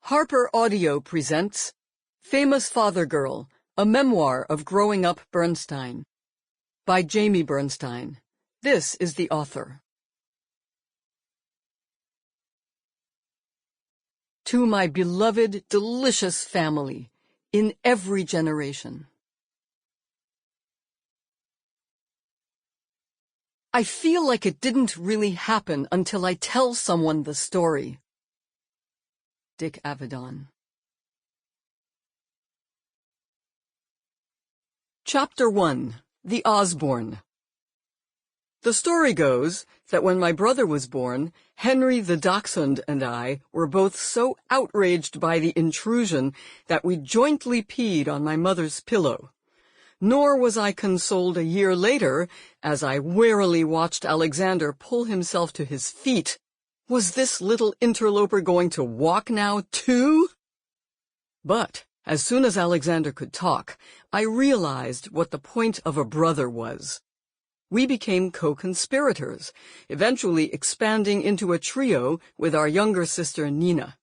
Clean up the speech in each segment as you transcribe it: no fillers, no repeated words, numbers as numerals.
Harper Audio presents Famous Father Girl, a memoir of growing up Bernstein, by Jamie Bernstein. This is the author. To my beloved, delicious family, in every generation. I feel like it didn't really happen until I tell someone the story. Dick Avedon. Chapter 1. The Osborne. The story goes that when my brother was born, Henry the Dachshund and I were both so outraged by the intrusion that we jointly peed on my mother's pillow. Nor was I consoled a year later, as I warily watched Alexander pull himself to his feet. Was this little interloper going to walk now, too? But, as soon as Alexander could talk, I realized what the point of a brother was. We became co-conspirators, eventually expanding into a trio with our younger sister Nina.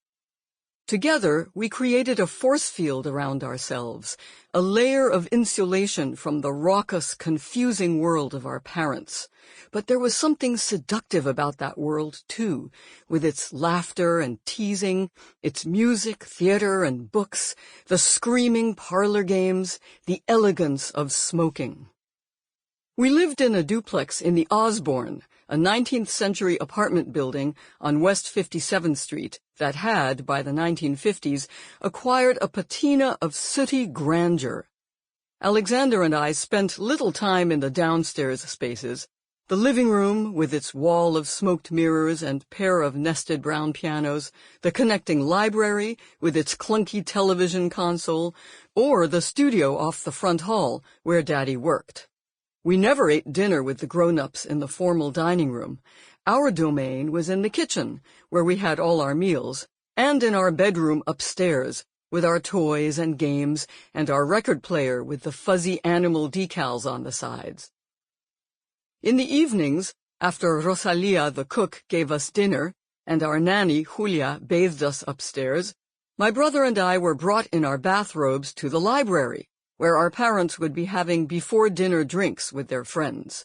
Together, we created a force field around ourselves, a layer of insulation from the raucous, confusing world of our parents. But there was something seductive about that world, too, with its laughter and teasing, its music, theater, and books, the screaming parlor games, the elegance of smoking. We lived in a duplex in the Osborne, a 19th-century apartment building on West 57th Street that had, by the 1950s, acquired a patina of sooty grandeur. Alexander and I spent little time in the downstairs spaces. The living room, with its wall of smoked mirrors and pair of nested brown pianos, the connecting library, with its clunky television console, or the studio off the front hall, where Daddy worked. We never ate dinner with the grown-ups in the formal dining room. Our domain was in the kitchen, where we had all our meals, and in our bedroom upstairs, with our toys and games, and our record player with the fuzzy animal decals on the sides. In the evenings, after Rosalia the cook gave us dinner, and our nanny, Julia, bathed us upstairs, my brother and I were brought in our bathrobes to the library, where our parents would be having before-dinner drinks with their friends.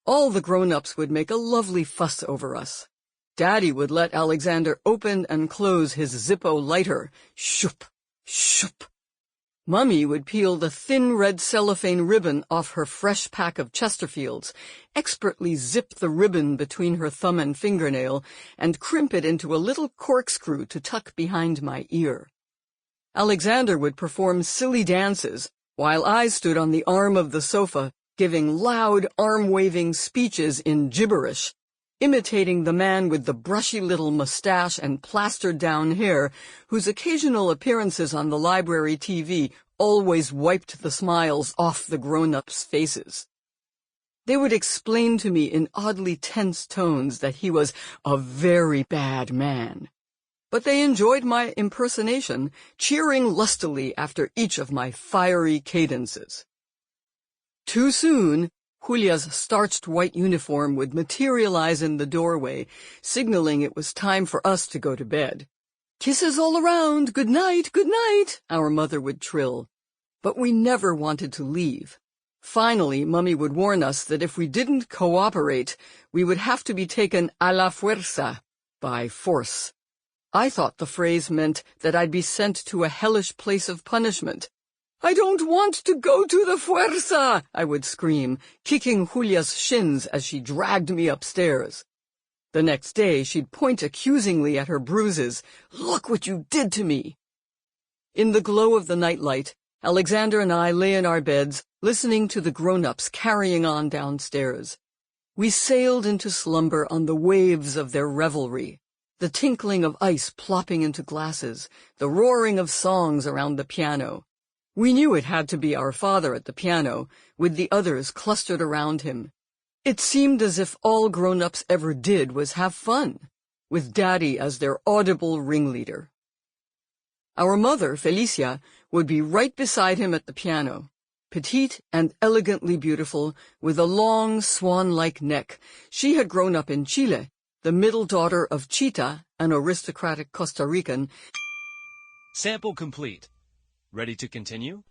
All the grown-ups would make a lovely fuss over us. Daddy would let Alexander open and close his Zippo lighter. Shoop, shoop. Mummy would peel the thin red cellophane ribbon off her fresh pack of Chesterfields, expertly zip the ribbon between her thumb and fingernail, and crimp it into a little corkscrew to tuck behind my ear. Alexander would perform silly dances, while I stood on the arm of the sofa, giving loud, arm-waving speeches in gibberish, imitating the man with the brushy little mustache and plastered-down hair, whose occasional appearances on the library TV always wiped the smiles off the grown-ups' faces. They would explain to me in oddly tense tones that he was a very bad man. But they enjoyed my impersonation, cheering lustily after each of my fiery cadences. Too soon, Julia's starched white uniform would materialize in the doorway, signaling it was time for us to go to bed. "Kisses all around, good night, our mother would trill. But we never wanted to leave. Finally, Mummy would warn us that if we didn't cooperate, we would have to be taken a la fuerza, by force. I thought the phrase meant that I'd be sent to a hellish place of punishment. "I don't want to go to the fuerza," I would scream, kicking Julia's shins as she dragged me upstairs. The next day, she'd point accusingly at her bruises. "Look what you did to me." In the glow of the nightlight, Alexander and I lay in our beds, listening to the grown-ups carrying on downstairs. We sailed into slumber on the waves of their revelry. The tinkling of ice plopping into glasses, the roaring of songs around the piano. We knew it had to be our father at the piano, with the others clustered around him. It seemed as if all grown-ups ever did was have fun, with Daddy as their audible ringleader. Our mother, Felicia, would be right beside him at the piano. Petite and elegantly beautiful, with a long, swan-like neck, she had grown up in Chile, the middle daughter of Chita, an aristocratic Costa Rican, Sample complete. Ready to continue?